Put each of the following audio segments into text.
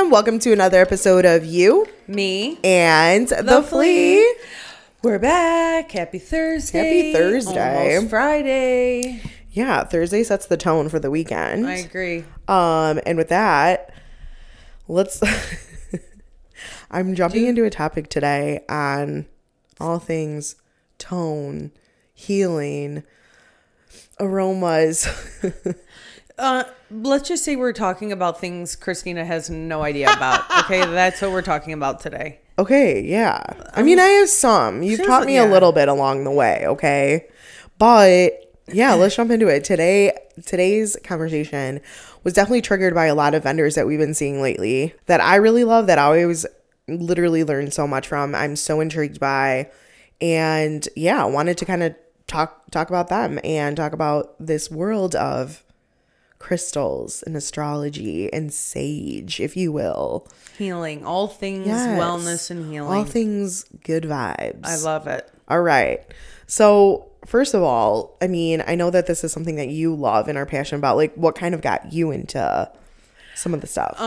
and welcome to another episode of You, Me, and the Flea. We're back. Happy Thursday. Happy Thursday. Almost Friday. Yeah, Thursday sets the tone for the weekend. I agree. And with that, let's... I'm jumping into a topic today on all things tone, healing, aromas. Let's just say we're talking about things Kristina has no idea about. Okay, that's what we're talking about today. Okay, yeah. I mean, I have some. You've taught me a little bit along the way, okay? But yeah, let's jump into it. Today's conversation was definitely triggered by a lot of vendors that we've been seeing lately that I really love, that I always literally learn so much from. I'm so intrigued by, and yeah, wanted to kind of talk about them and talk about this world of crystals and astrology and sage, if you will. Healing. All things wellness and healing. All things good vibes. I love it. All right. So first of all, I mean, I know that this is something that you love and are passionate about. Like, what kind of got you into some of the stuff?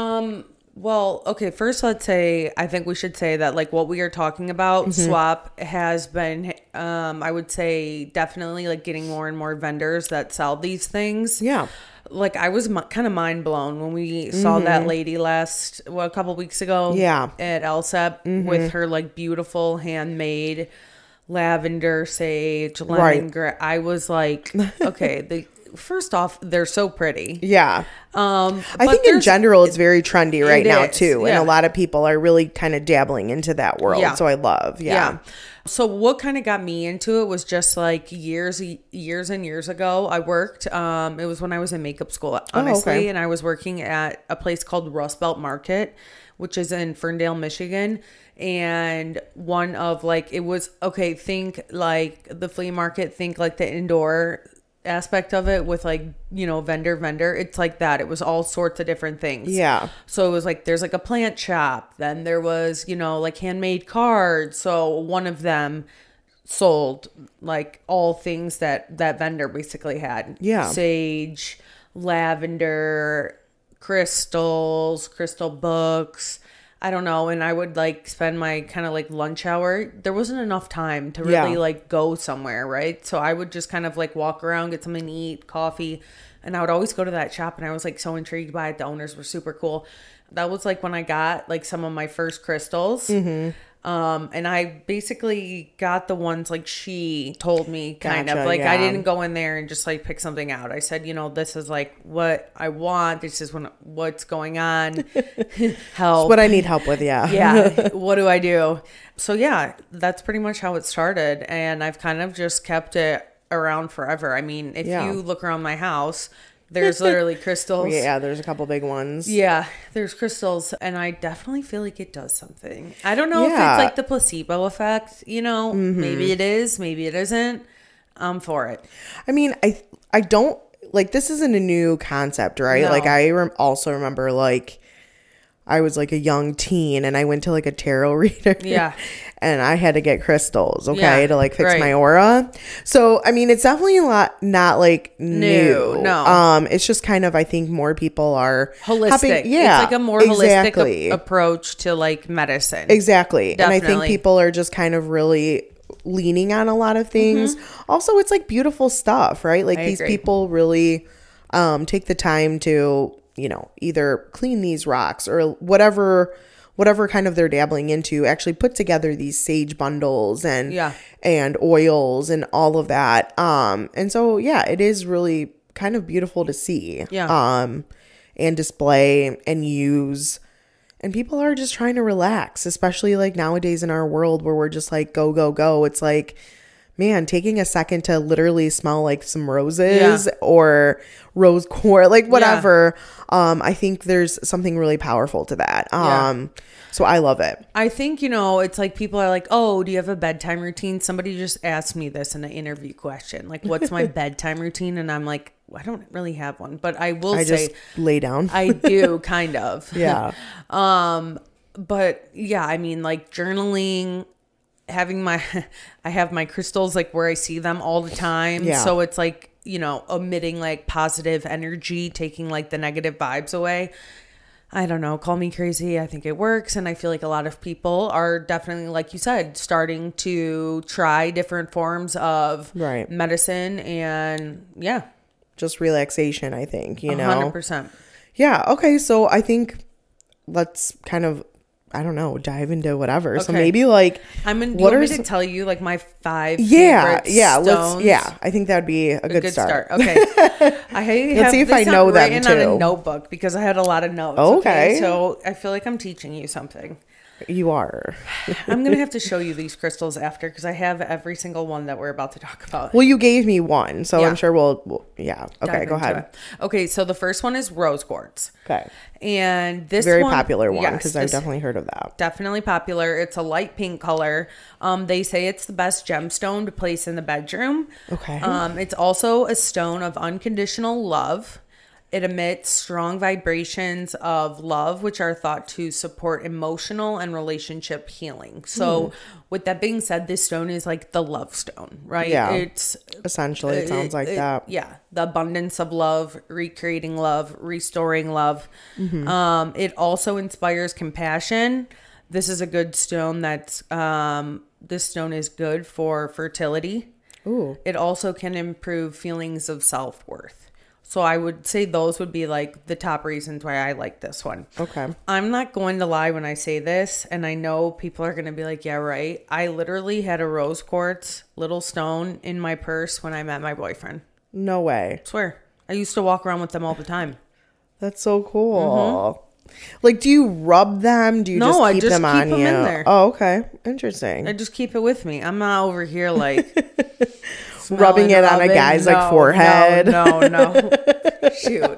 Well, okay, first let's say, I think we should say that like what we are talking about, Swap has been, I would say definitely like getting more and more vendors that sell these things. Yeah. Like I was kind of mind blown when we saw that lady a couple weeks ago. Yeah. At Alsip with her like beautiful handmade lavender, sage, lemongrass. I was like, okay, first off, they're so pretty. Yeah. I think in general, it's very trendy right now too. And a lot of people are really kind of dabbling into that world. Yeah. So I love. Yeah. So what kind of got me into it was just like years and years ago, I worked, it was when I was in makeup school, honestly. And I was working at a place called Rust Belt Market, which is in Ferndale, Michigan. And one of like, it was, okay, think like the flea market, think like the indoor aspect of it with like, you know, vendor. It's like that. It was all sorts of different things. Yeah. So it was like, there's like a plant shop. Then there was, you know, like handmade cards. So one of them sold like all things that vendor basically had. Yeah. Sage, lavender, crystals, crystal books. I don't know. And I would like spend my kind of like lunch hour. There wasn't enough time to really like go somewhere, right? So I would just kind of like walk around, get something to eat, coffee. And I would always go to that shop, and I was like so intrigued by it. The owners were super cool. That was like when I got like some of my first crystals. And I basically got the ones like she told me kind of like, I didn't go in there and just like pick something out. I said, you know, this is like what I want. This is what's going on. Help. It's what I need help with. Yeah. Yeah. What do I do? So yeah, that's pretty much how it started. And I've kind of just kept it around forever. I mean, if you look around my house, there's literally crystals. Yeah, there's a couple big ones. Yeah, there's crystals. And I definitely feel like it does something. I don't know if it's like the placebo effect, you know, maybe it is, maybe it isn't. I'm for it. I mean, I don't, like, this isn't a new concept, right? No. Like, I also remember, like, I was like a young teen and I went to like a tarot reader. Yeah. And I had to get crystals, to like fix my aura. So, I mean, it's definitely not like new. No. It's just kind of, I think more people are holistic. It's like a more holistic approach to like medicine. Exactly. Definitely. And I think people are just kind of really leaning on a lot of things. Also, it's like beautiful stuff, right? Like these people really take the time to, you know, either clean these rocks or whatever kind of they're dabbling into, actually put together these sage bundles and oils and all of that. And so, yeah, it is really kind of beautiful to see, and display and use. And people are just trying to relax, especially like nowadays in our world where we're just like, go, go, go. It's like, man, taking a second to literally smell like some roses or rose quartz, like whatever. I think there's something really powerful to that. So I love it. I think, you know, it's like people are like, oh, do you have a bedtime routine? Somebody just asked me this in an interview question. Like, what's my bedtime routine? And I'm like, I don't really have one, but I say just lay down. I do kind of. Yeah. But yeah, I mean, like journaling, I have my crystals like where I see them all the time. Yeah. So it's like, you know, emitting like positive energy, taking like the negative vibes away. I don't know, call me crazy. I think it works. And I feel like a lot of people are definitely, like you said, starting to try different forms of medicine and just relaxation, I think, you know. 100%. Yeah. Okay. So I think let's kind of, I don't know, dive into whatever. Okay. So maybe like, you want me to tell you like my 5 favorite stones? I think that'd be a good start. Okay. Let's see if I know them too. On a notebook because I had a lot of notes. Okay. So I feel like I'm teaching you something. You are. I'm going to have to show you these crystals after because I have every single one that we're about to talk about. Well, you gave me one, so I'm sure we'll Okay, go ahead. Okay, so the first one is rose quartz. Okay. And this very popular one because I've definitely heard of that. Definitely popular. It's a light pink color. They say it's the best gemstone to place in the bedroom. Okay. It's also a stone of unconditional love. It emits strong vibrations of love, which are thought to support emotional and relationship healing. So with that being said, this stone is like the love stone, right? Yeah. It's essentially, it sounds like that. Yeah. The abundance of love, recreating love, restoring love. Mm-hmm. It also inspires compassion. This is a good stone this stone is good for fertility. Ooh. It also can improve feelings of self-worth. So I would say those would be like the top reasons why I like this one. Okay. I'm not going to lie when I say this, and I know people are going to be like, yeah, right. I literally had a rose quartz little stone in my purse when I met my boyfriend. No way. I swear. I used to walk around with them all the time. That's so cool. Mm-hmm. Like, do you rub them? Do you just keep them on you? No, I just keep them in there. Oh, okay. Interesting. I just keep it with me. I'm not over here like... rubbing it on a guy's like forehead. No. Shoot.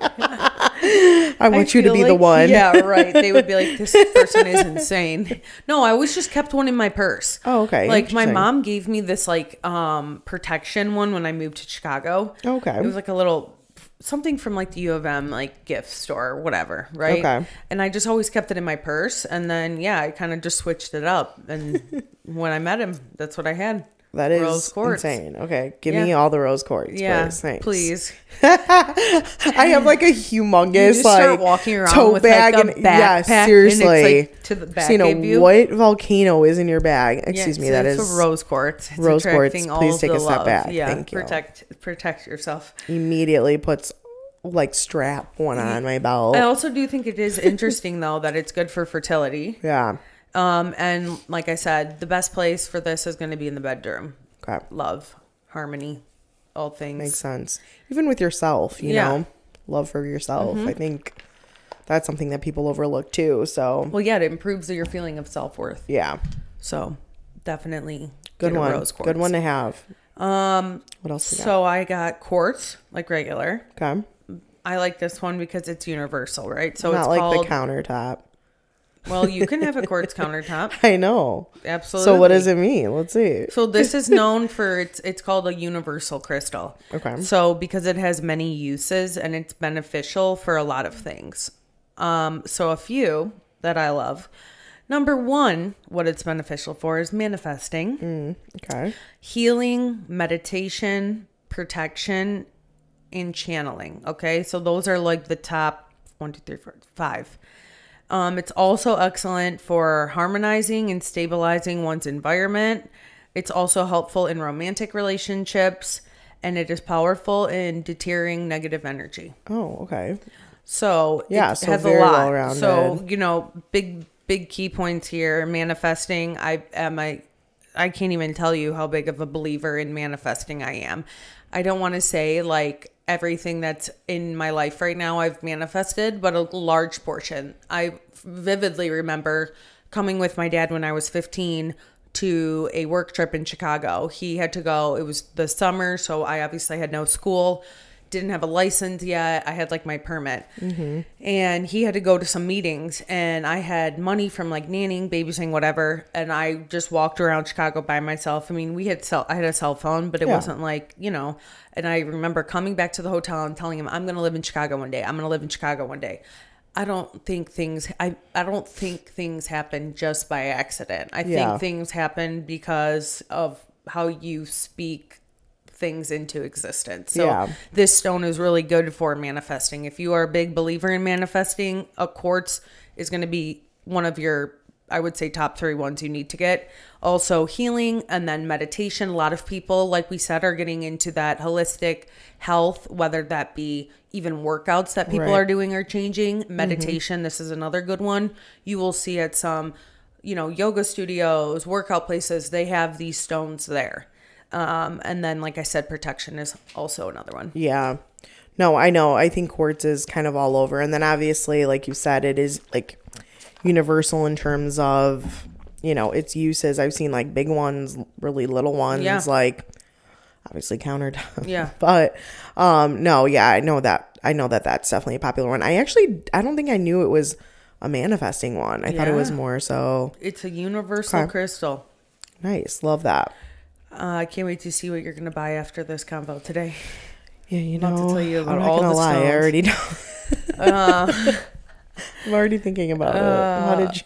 I want you to be the one. Yeah, right. They would be like, this person is insane. No, I always just kept one in my purse. Oh, okay. Like my mom gave me this like protection one when I moved to Chicago. Okay. It was like a little something from like the U of M like gift store or whatever, right? Okay. And I just always kept it in my purse, and then I kind of just switched it up, and when I met him, that's what I had. That is insane. Okay, give me all the rose quartz. Yeah, please. Thanks. Please. I have like a humongous start walking around tote with bag like a backpack. Yeah, seriously. And it's like to the back of you. What volcano is in your bag? Excuse me. That is rose quartz. It's rose quartz. Please take a step back. Yeah, thank you. Protect yourself. Immediately puts like strap one on my belt. I also do think it is interesting though that it's good for fertility. Yeah. And like I said, the best place for this is going to be in the bedroom. Okay. Love, harmony, all things. Makes sense. Even with yourself, you know, love for yourself. I think that's something that people overlook too. So, well, yeah, it improves your feeling of self-worth. Yeah. So, definitely good one. Rose quartz. Good one to have. What else we got? So I got quartz, like regular. Okay. I like this one because it's universal, right? So not it's like called the countertop. Well, you can have a quartz countertop. I know. Absolutely. So what does it mean? Let's see. So this is known for it's called a universal crystal. Okay. So because it has many uses and it's beneficial for a lot of things. So a few that I love. Number one, what it's beneficial for is manifesting. Okay. Healing, meditation, protection, and channeling. Okay. So those are like the top 1, 2, 3, 4, 5. It's also excellent for harmonizing and stabilizing one's environment. It's also helpful in romantic relationships, and it is powerful in deterring negative energy. Oh, okay. So yeah, it so has very a lot. Well-rounded. So, big key points here. Manifesting. I can't even tell you how big of a believer in manifesting I am. I don't want to say like everything that's in my life right now I've manifested, but a large portion. I vividly remember coming with my dad when I was 15 to a work trip in Chicago. He had to go. It was the summer, so I obviously had no school, didn't have a license yet. I had like my permit. And he had to go to some meetings, and I had money from like nannying, babysitting, whatever, and I just walked around Chicago by myself. I mean, I had a cell phone, but it wasn't like, and I remember coming back to the hotel and telling him, I'm going to live in Chicago one day. I'm going to live in Chicago one day. I don't think things happen just by accident. I think things happen because of how you speak things into existence. So this stone is really good for manifesting. If you are a big believer in manifesting, a quartz is going to be one of your, I would say, top 3 ones you need to get. Also healing, and then meditation. A lot of people, like we said, are getting into that holistic health, whether that be even workouts that people are doing or changing. Meditation, this is another good one. You will see at some, yoga studios, workout places, they have these stones there. And then, like I said, protection is also another one. Yeah. No, I know. I think quartz is kind of all over. And then obviously, like you said, it is like universal in terms of, its uses. I've seen like big ones, really little ones, like obviously countertop. Yeah. But no, yeah, I know that that's definitely a popular one. I don't think I knew it was a manifesting one. I thought it was more so. It's a universal crystal. Nice. Love that. I can't wait to see what you're going to buy after this convo today. Yeah, I'm about to tell you about I'm not all gonna the lie, stones. I already know. I'm already thinking about it. How did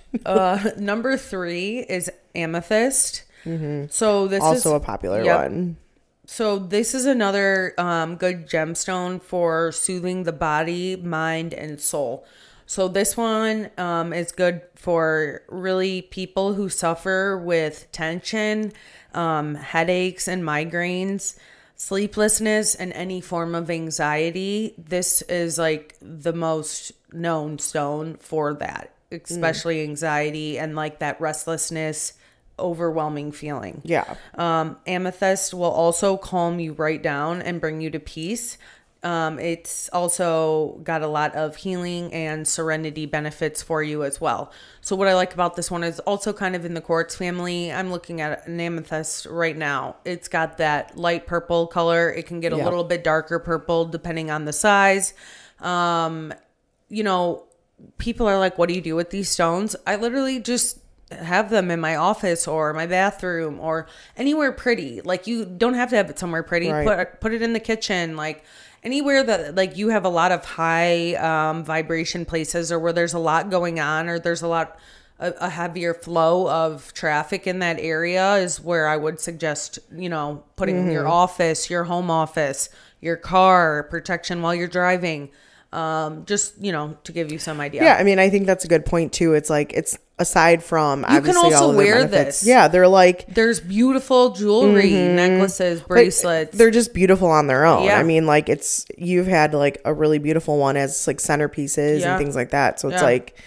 you? Number 3 is amethyst. So this also is a popular one. So this is another good gemstone for soothing the body, mind, and soul. So this one is good for really people who suffer with tension, headaches and migraines, sleeplessness, and any form of anxiety. This is like the most known stone for that, especially anxiety and like that restlessness, overwhelming feeling. Yeah. Amethyst will also calm you right down and bring you to peace. It's also got a lot of healing and serenity benefits for you as well. So what I like about this one is also kind of in the quartz family. I'm looking at an amethyst right now. It's got that light purple color. It can get a little bit darker purple depending on the size. People are like, what do you do with these stones? I literally just have them in my office or my bathroom or anywhere pretty. Like, you don't have to have it somewhere pretty. Put it in the kitchen, like anywhere that like you have a lot of high vibration places, or where there's a lot going on, or there's a heavier flow of traffic in that area, is where I would suggest, putting your office, your home office, your car, protection while you're driving. Just, to give you some idea. Yeah, I mean, I think that's a good point too. It's like, it's aside from obviously you can also all of wear benefits. this. Yeah, they're like, there's beautiful jewelry, necklaces, bracelets. They're just beautiful on their own. Yeah. I mean, like, you've had like a really beautiful one as like centerpieces and things like that. So it's like,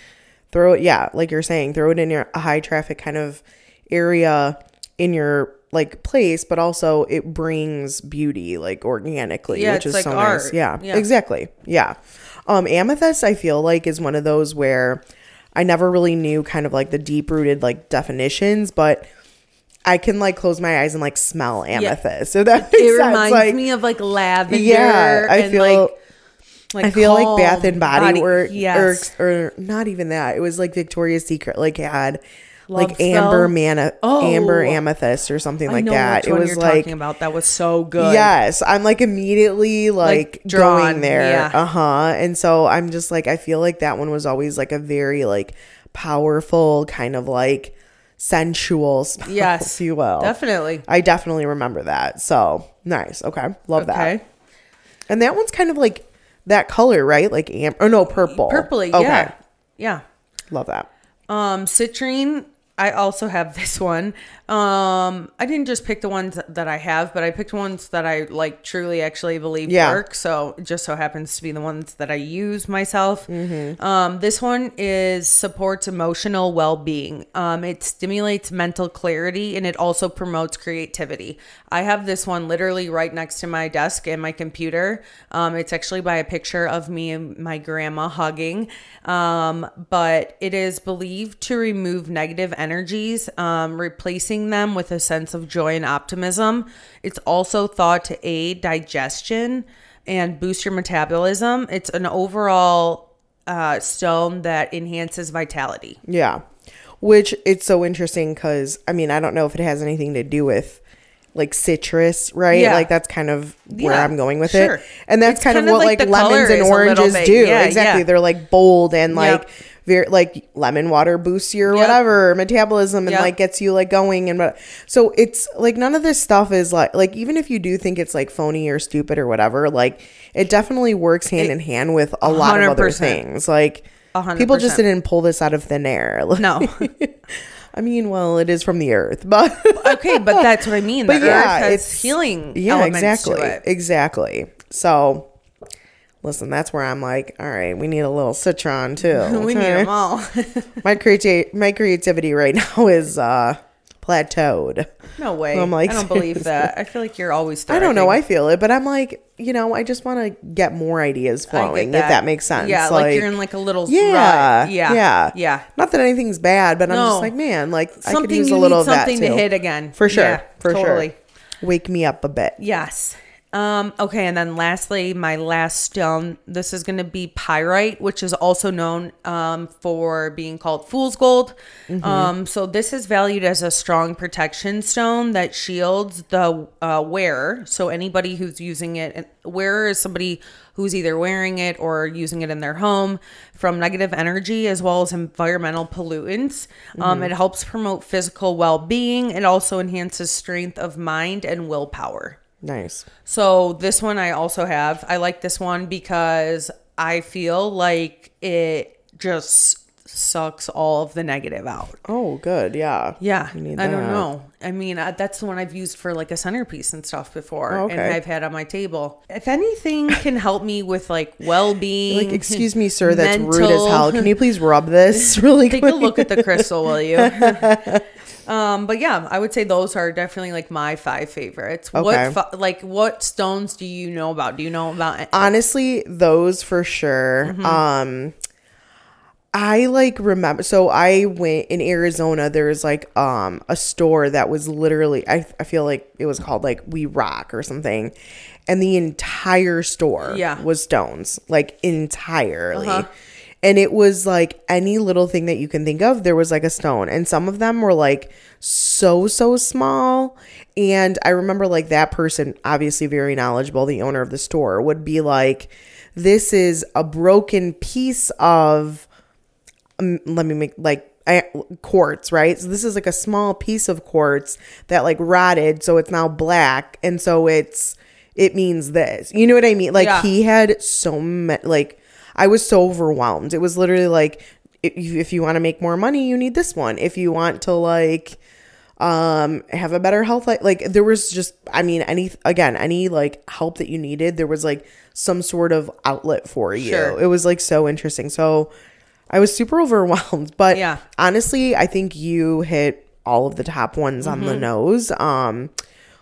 like you're saying, throw it in a high traffic kind of area in your like place, but also it brings beauty like organically, which is like so art. Nice. Yeah, exactly. Yeah. Amethyst, I feel like, is one of those where I never really knew kind of like the deep rooted like definitions, but I can like close my eyes and like smell amethyst. So that makes sense. It reminds me of like lavender. Yeah, I feel like Bath and Body Works, or not even that. It was like Victoria's Secret, like had like amber amethyst or something like that. It was like talking about. That was so good. Yes, I'm like immediately like going there. And so I'm just like, I feel like that one was always like a very like powerful kind of like sensual smell, if you will. Definitely. I definitely remember that. So nice. Okay, love that. And that one's kind of like that color, right? Like purple. Purpley. Okay. Yeah. Love that. Citrine. I also have this one. I didn't just pick the ones that I have, but I picked ones that I like truly actually believe work. So it just so happens to be the ones that I use myself. This one supports emotional well-being. It stimulates mental clarity, and it also promotes creativity. I have this one literally right next to my desk and my computer. It's actually by a picture of me and my grandma hugging. But it is believed to remove negative energies, replacing them with a sense of joy and optimism. It's also thought to aid digestion and boost your metabolism. It's an overall stone that enhances vitality. Yeah, which it's so interesting because, I mean, I don't know if it has anything to do with like citrus, right? Yeah. Like that's kind of where I'm going with it. And that's kind of what like lemons and oranges do. Yeah, exactly. Yeah. They're like bold and like very like lemon water boosts your whatever metabolism and like gets you like going and so it's like none of this stuff is like even if you do think it's like phony or stupid or whatever, like it definitely works hand in hand with a lot of other things. Like 100%. People just didn't pull this out of thin air. No. I mean, well, it is from the earth, but okay, but that's what I mean. The earth has healing elements to it. Exactly. So, listen, that's where I'm like, all right, we need a little citron too. We need them all. my creativity right now is plateaued. No way. So I'm like, I don't believe that. I feel like you're always thriving. I don't know. I feel it, but I'm like, I just want to get more ideas flowing, if that makes sense. Yeah, like you're in like a little yeah. Not that anything's bad, but I'm just like, man, like something, I could use a little of that too. Something to hit again. For sure. Yeah, for totally. sure. Wake me up a bit. Yes. Okay, and then lastly, my last stone, this is going to be pyrite, which is also known for being called fool's gold. So this is valued as a strong protection stone that shields the wearer. So anybody who's using it, wearer is somebody who's either wearing it or using it in their home from negative energy as well as environmental pollutants. It helps promote physical well-being. It also enhances strength of mind and willpower. Nice. So this one I also have. I like this one because I feel like it just sucks all of the negative out. Oh, good. Yeah. Yeah. I don't know. I mean, that's the one I've used for like a centerpiece and stuff before. Oh, okay. And I've had on my table. If anything can help me with like well-being. Like, excuse me, sir, that's rude as hell. Can you please rub this really quick? Take a look at the crystal, will you? But yeah, I would say those are definitely like my 5 favorites. Okay. What stones do you know about? Do you know about it? Honestly, those for sure. I like remember, so I went in Arizona, there was like a store that was literally, I feel like it was called like We Rock or something. And the entire store was stones, like entirely. And it was like any little thing that you can think of, there was like a stone. And some of them were like so small. And I remember like that person, obviously very knowledgeable, the owner of the store, would be like, this is a broken piece of, let me make like quartz, right? So this is like a small piece of quartz that like rotted. So it's now black. And so it means this. You know what I mean? Like he had so much, like, I was so overwhelmed. It was literally like, if you want to make more money, you need this one. If you want to like have a better health, like there was just, I mean, any like help that you needed, there was like some sort of outlet for you. Sure. It was like so interesting. So I was super overwhelmed, but honestly, I think you hit all of the top ones on the nose,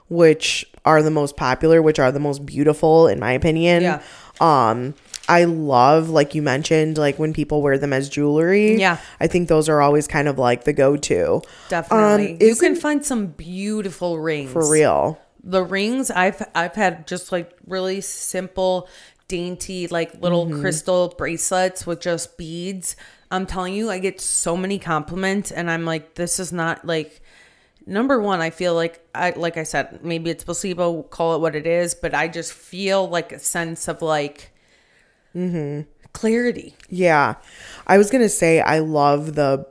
which are the most popular, which are the most beautiful in my opinion. Yeah. I love, like you mentioned, like when people wear them as jewelry. Yeah. I think those are always kind of like the go-to. Definitely. You can find some beautiful rings. For real. The rings, I've had just like really simple, dainty, like little crystal bracelets with just beads. I'm telling you, I get so many compliments and I'm like, this is not like... Number one, I feel like I said, maybe it's placebo, call it what it is, but I just feel like a sense of like clarity. Yeah. I was going to say, I love the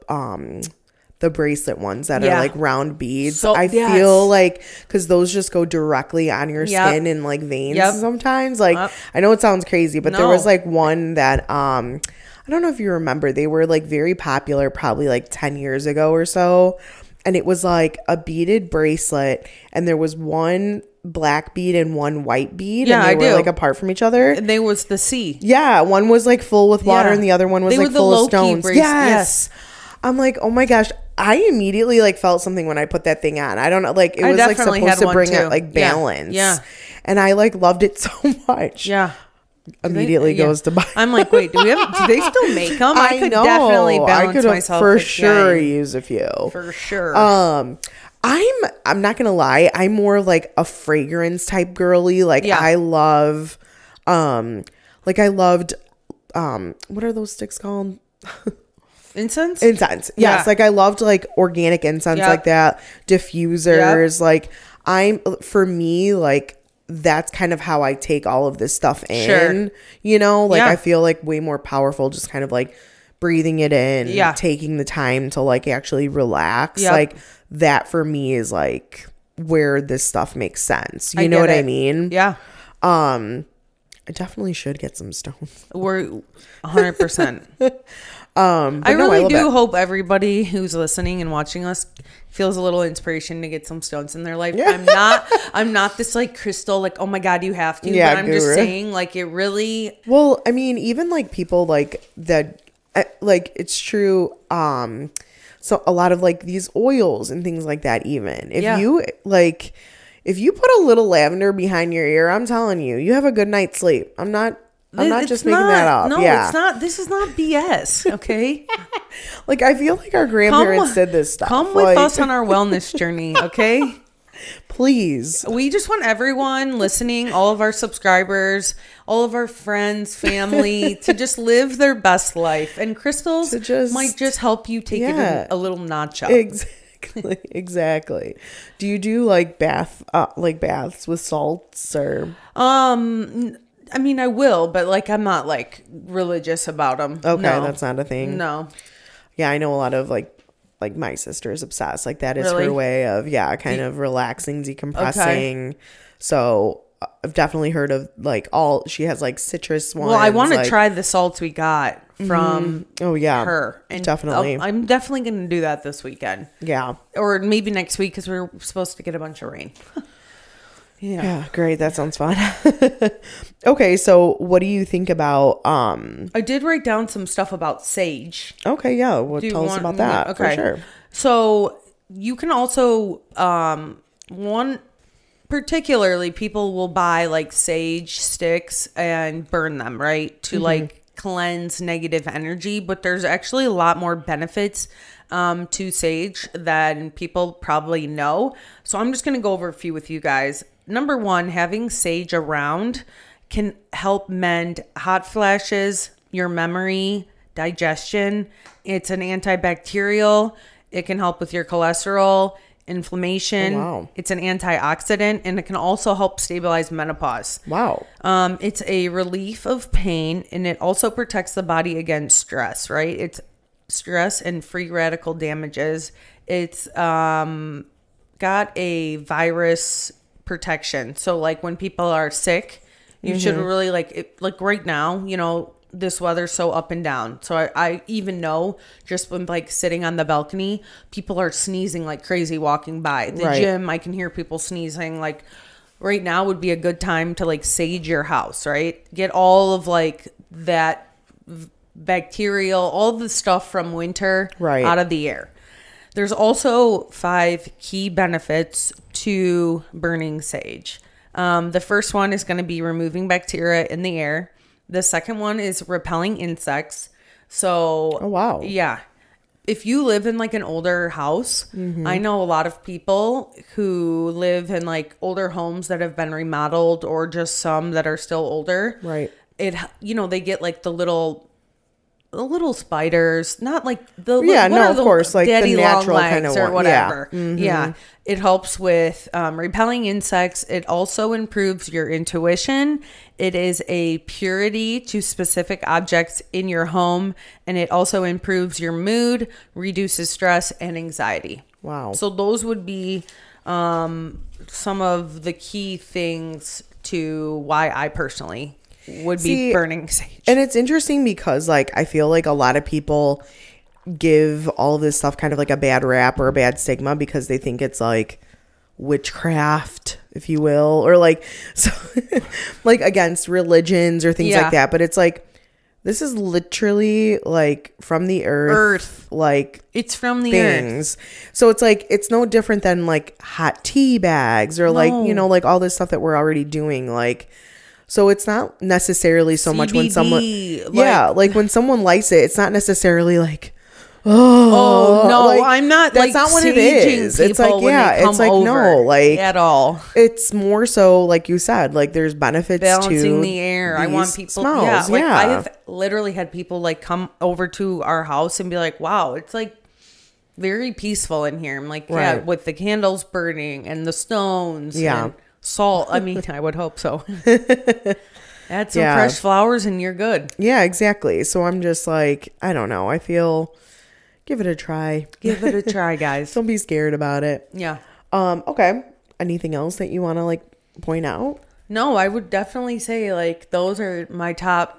bracelet ones that are like round beads. So, I feel like, cause those just go directly on your skin and like veins sometimes. Like, I know it sounds crazy, but there was like one that, I don't know if you remember, they were like very popular probably like 10 years ago or so. And it was like a beaded bracelet and there was one black bead and one white bead. Yeah, and they were like apart from each other. And they was the C. Yeah. One was like full with water and the other one was like full of stones. Yes. I'm like, oh my gosh. I immediately like felt something when I put that thing on. I don't know. Like it was like supposed to bring out like balance. Yeah. And I like loved it so much. Yeah. Immediately goes to buy. I'm like, wait, do they still make them? I could definitely balance myself. For sure use a few. For sure. I'm not gonna lie, I'm more like a fragrance type girly. Like I love what are those sticks called? Incense. Yes. Like I loved like organic incense like that. Diffusers. Like for me, like that's kind of how I take all of this stuff in, you know, like I feel like way more powerful, just kind of like breathing it in, taking the time to like actually relax, like that for me is like where this stuff makes sense. You know what I mean? Yeah. I definitely should get some stones. We're 100%. I really do hope everybody who's listening and watching us feels a little inspiration to get some stones in their life. Yeah. I'm not this like crystal, like, oh my God, you have to. Yeah, but I'm just saying, like, it really. Well, I mean, even like people like that, like it's true. So a lot of like these oils and things like that, even if you like, if you put a little lavender behind your ear, I'm telling you, you have a good night's sleep. I'm not just making that up. No, it's not. This is not BS. Okay. Like, I feel like our grandparents did this stuff. Come with us on our wellness journey. Okay. Please. We just want everyone listening, all of our subscribers, all of our friends, family, to just live their best life. And crystals might just help you take it a little notch up. Exactly. Do you do like baths with salts or? I mean, I will, but like, I'm not like religious about them. Okay, no. That's not a thing. No. Yeah, I know a lot of like my sister is obsessed. Like that is her way of kind of relaxing, decompressing. Okay. So I've definitely heard of like she has like citrus ones. Well, I want to try the salts we got from her. And definitely. I'm definitely going to do that this weekend. Yeah. Or maybe next week because we're supposed to get a bunch of rain. Yeah, great. That sounds fun. Okay, so what do you think about I did write down some stuff about sage. Okay, yeah. Well, tell us about that. Okay. For sure. So you can also particularly people will buy like sage sticks and burn them, right? To like cleanse negative energy, but there's actually a lot more benefits to sage than people probably know. So I'm just going to go over a few with you guys. Number one, having sage around can help mend hot flashes, your memory, digestion. It's an antibacterial. It can help with your cholesterol, inflammation. Oh, wow. It's an antioxidant, and it can also help stabilize menopause. Wow. It's a relief of pain, and it also protects the body against stress, right? It's stress and free radical damages. It's got a virus protection. So like when people are sick, you should really like right now, you know, this weather's so up and down. So I even know just when like sitting on the balcony, people are sneezing like crazy walking by the gym. I can hear people sneezing. Like right now would be a good time to like sage your house, right? Get all of like that bacterial, all the stuff from winter out of the air. There's also 5 key benefits to burning sage. The first one is going to be removing bacteria in the air. The second one is repelling insects. So, oh, wow. Yeah. If you live in like an older house, I know a lot of people who live in like older homes that have been remodeled or just some that are still older. Right. They get like the little spiders, not like of course, like the natural kind of or whatever. Yeah. It helps with repelling insects. It also improves your intuition. It is a purity to specific objects in your home, and it also improves your mood, reduces stress and anxiety. Wow. So those would be some of the key things to why I personally would be burning sage. And it's interesting because like I feel like a lot of people give all of this stuff kind of like a bad rap or a bad stigma because they think it's like witchcraft, if you will, or like so like against religions or things like that. But it's like this is literally like from the earth. Like it's from the earth. So it's like it's no different than like hot tea bags or like, you know, like all this stuff that we're already doing. Like, so it's not necessarily so CBD, much when someone like when someone lights it, it's not necessarily like no, like, I'm not that's like not what it is. It's like it's like no, like at all. It's more so like you said, like there's benefits balancing to the air. I want people smells, I have literally had people like come over to our house and be like, wow, it's like very peaceful in here. I'm like, with the candles burning and the stones and salt. I mean, I would hope so. Add some fresh flowers and you're good. Yeah, exactly. So I'm just like, I don't know. I feel, give it a try. Give it a try, guys. Don't be scared about it. Yeah. Okay. Anything else that you want to like point out? No, I would definitely say like those are my top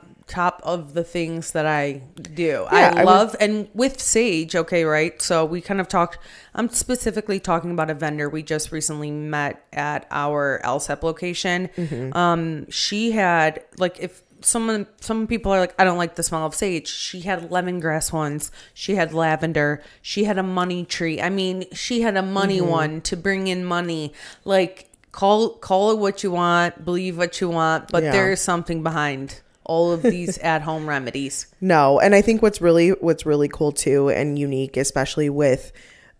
of the things that I do. Yeah, I love, and with sage, okay, right? So we kind of talked, I'm specifically talking about a vendor we just recently met at our Alsip location. Mm-hmm. She had like, if some people are like, I don't like the smell of sage. She had lemongrass ones. She had lavender. She had a money tree. I mean, she had a money one to bring in money. Like call it what you want, believe what you want, but there is something behind all of these at-home remedies. No, and I think what's really cool too and unique, especially with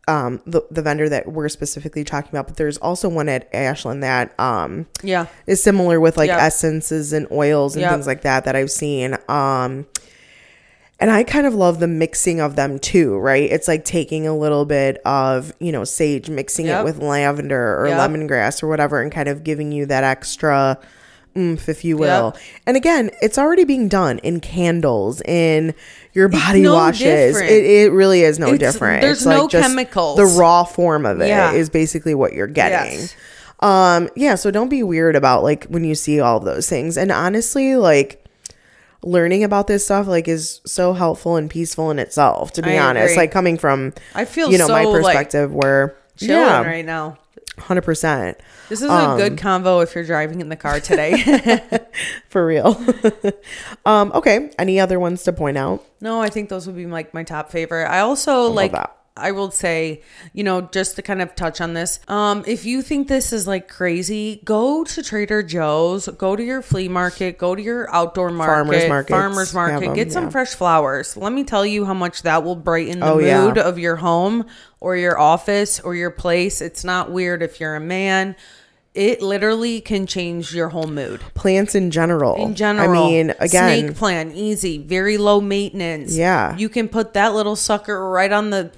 the vendor that we're specifically talking about, but there's also one at Ashland that is similar with like essences and oils and things like that I've seen. And I kind of love the mixing of them too, right? It's like taking a little bit of, sage, mixing it with lavender or lemongrass or whatever, and kind of giving you that extra oomph, if you will. And again, it's already being done in candles, in your body washes. It really is no different. There's no chemicals. The raw form of it is basically what you're getting. So don't be weird about like when you see all of those things. And honestly, like learning about this stuff like is so helpful and peaceful in itself, to be honest. Like coming from I feel my perspective, like, where chilling right now. 100%. This is a good convo if you're driving in the car today. For real. Okay. Any other ones to point out? No, I think those would be like my top favorite. I also I will say, just to kind of touch on this, if you think this is like crazy, go to Trader Joe's, go to your flea market, go to your outdoor market, farmer's market, get some fresh flowers. Let me tell you how much that will brighten the mood of your home or your office or your place. It's not weird if you're a man. It literally can change your whole mood. Plants in general. I mean, again, snake plant, easy, very low maintenance. Yeah. You can put that little sucker right on the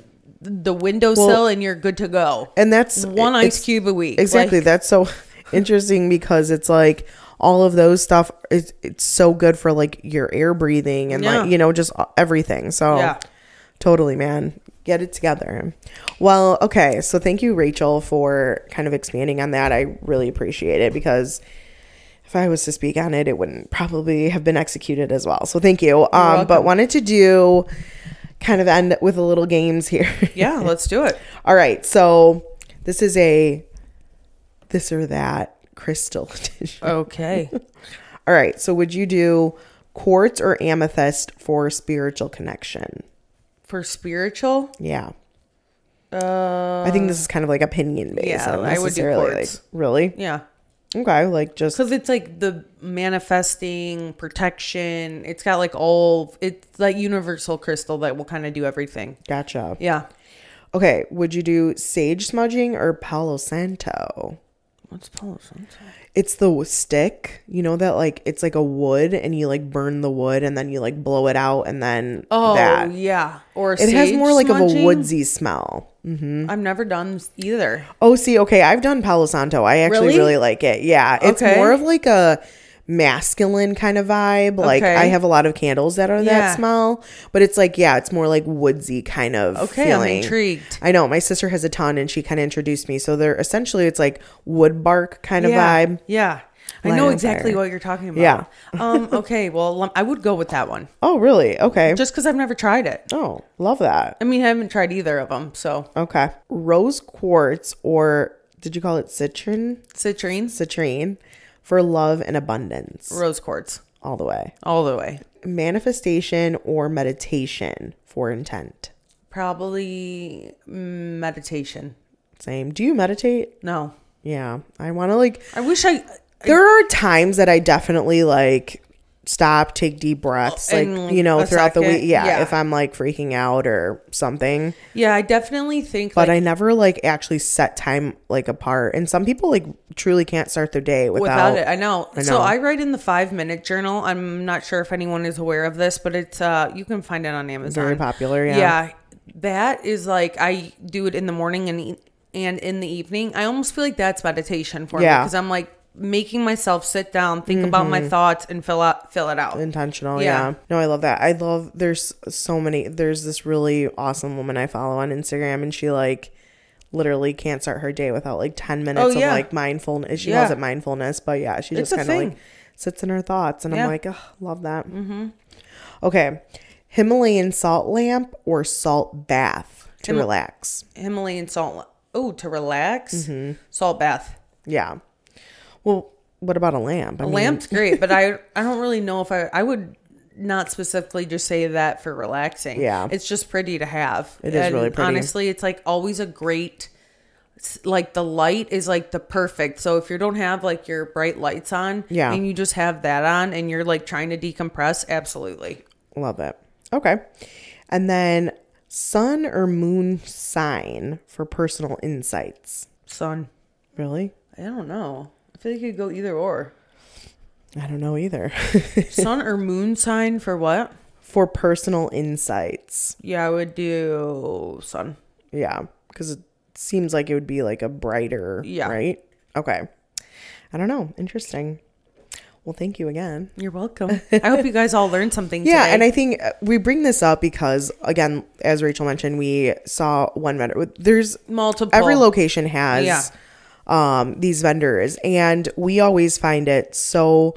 windowsill and you're good to go. And that's one ice cube a week. Exactly. That's so interesting because it's like all of those stuff, it's so good for like your air breathing and like, just everything. So totally, man. Get it together. Well, okay. So thank you, Rachel, for kind of expanding on that. I really appreciate it because if I was to speak on it, it wouldn't probably have been executed as well. So thank you. But wanted to do kind of end with a little games here. Yeah, let's do it. All right. So this is a this or that crystal edition. Okay. All right. So would you do quartz or amethyst for spiritual connection? For spiritual? Yeah. I think this is kind of like opinion based. Yeah, I would do quartz. Like, really? Yeah. Okay, like just because it's like the manifesting protection. It's got like it's like universal crystal that will kind of do everything. Gotcha. Yeah. Okay, would you do sage smudging or Palo Santo? What's Palo Santo? It's the stick, that like it's like a wood and you like burn the wood and then you like blow it out and then yeah. Or it has more like smudging? of a woodsy smell. Mm-hmm. I've never done either. Oh, see, okay, I've done Palo Santo. I actually really like it. Yeah, it's more of like a masculine kind of vibe. Like I have a lot of candles that are that smell, but it's like it's more like woodsy kind of feeling. I'm intrigued. I know my sister has a ton and she kind of introduced me, so they're essentially it's like wood bark kind of vibe. I know exactly what you're talking about. Okay, well I would go with that one. Oh really? Okay, just because I've never tried it. Oh, love that. I mean, I haven't tried either of them, so okay. Rose quartz, or did you call it citrine for love and abundance? Rose quartz. All the way. All the way. Manifestation or meditation for intent? Probably meditation. Same. Do you meditate? No. Yeah. I want to I wish there are times that I definitely stop, take deep breaths, throughout the week. Yeah. If I'm freaking out or something. Yeah, I definitely think. But I never actually set time apart. And some people truly can't start their day without it. I know. So I write in the 5-minute journal. I'm not sure if anyone is aware of this, but it's you can find it on Amazon. Very popular. Yeah. Yeah. That is I do it in the morning and in the evening. I almost feel like that's meditation for me because I'm making myself sit down, think about my thoughts, and fill it out. Intentional. Yeah. No, I love that. There's this really awesome woman I follow on Instagram, and she like literally can't start her day without like 10 minutes of like mindfulness. She calls it mindfulness, but yeah, she just kind of like sits in her thoughts, and I'm like, oh, love that. Okay. Himalayan salt lamp or salt bath to relax? Himalayan salt. Oh, to relax? Salt bath. Yeah. Well, what about a lamp? A lamp's great, but I don't really know if I would not specifically just say that for relaxing. Yeah. It's just pretty to have. It is really pretty. Honestly, it's like always a great, like the light is like the perfect. So if you don't have like your bright lights on and you just have that on and you're like trying to decompress, absolutely. Love it. Okay. And then sun or moon sign for personal insights? Sun. Really? I don't know. I feel like you could go either or. I don't know either. Sun or moon sign for what? For personal insights. Yeah, I would do sun. Yeah, because it seems like it would be like a brighter, right? Okay. I don't know. Interesting. Well, thank you again. You're welcome. I hope you guys all learned something today. Yeah, and I think we bring this up because, again, as Rachel mentioned, we saw one vendor. There's multiple. Every location has these vendors, and we always find it so...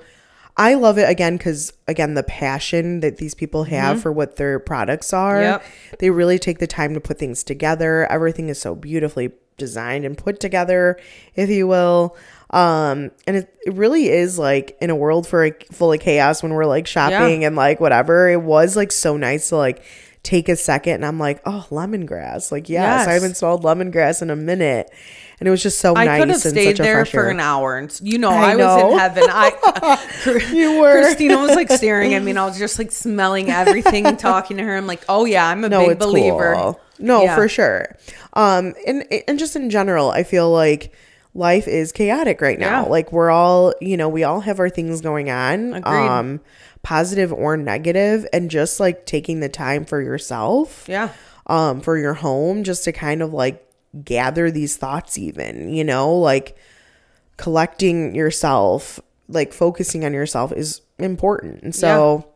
I love it, again, because, again, the passion that these people have for what their products are. Yep. They really take the time to put things together. Everything is so beautifully designed and put together, if you will. And it really is like in a world full of chaos when we're like shopping and like whatever. It was like so nice to like take a second, and I'm like, oh, lemongrass. Like, yes. I haven't smelled lemongrass in a minute. And it was just so nice. I could have stayed there for an hour. And, I was in heaven. You were. Christina was like staring at me, and I was just like smelling everything and talking to her. I'm like, oh yeah, I'm a big believer. Cool. No, for sure. And just in general, I feel like life is chaotic right now. Yeah. Like we're all, we all have our things going on. Agreed. Positive or negative, and just like taking the time for yourself. Yeah. For your home, just to kind of like gather these thoughts, even, like collecting yourself, like focusing on yourself is important. And so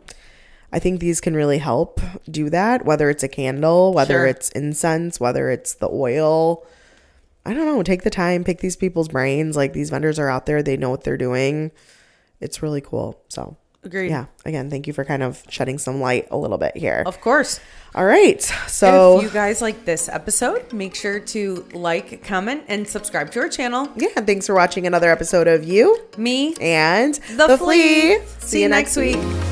I think these can really help do that, whether it's a candle, whether it's incense, whether it's the oil. I don't know. Take the time, pick these people's brains. Like, these vendors are out there. They know what they're doing. It's really cool. So agreed. Yeah. Again, thank you for kind of shedding some light a little bit here. Of course. All right. So if you guys like this episode, make sure to like, comment, and subscribe to our channel. Yeah. Thanks for watching another episode of You, Me, and The Flea. See you next week.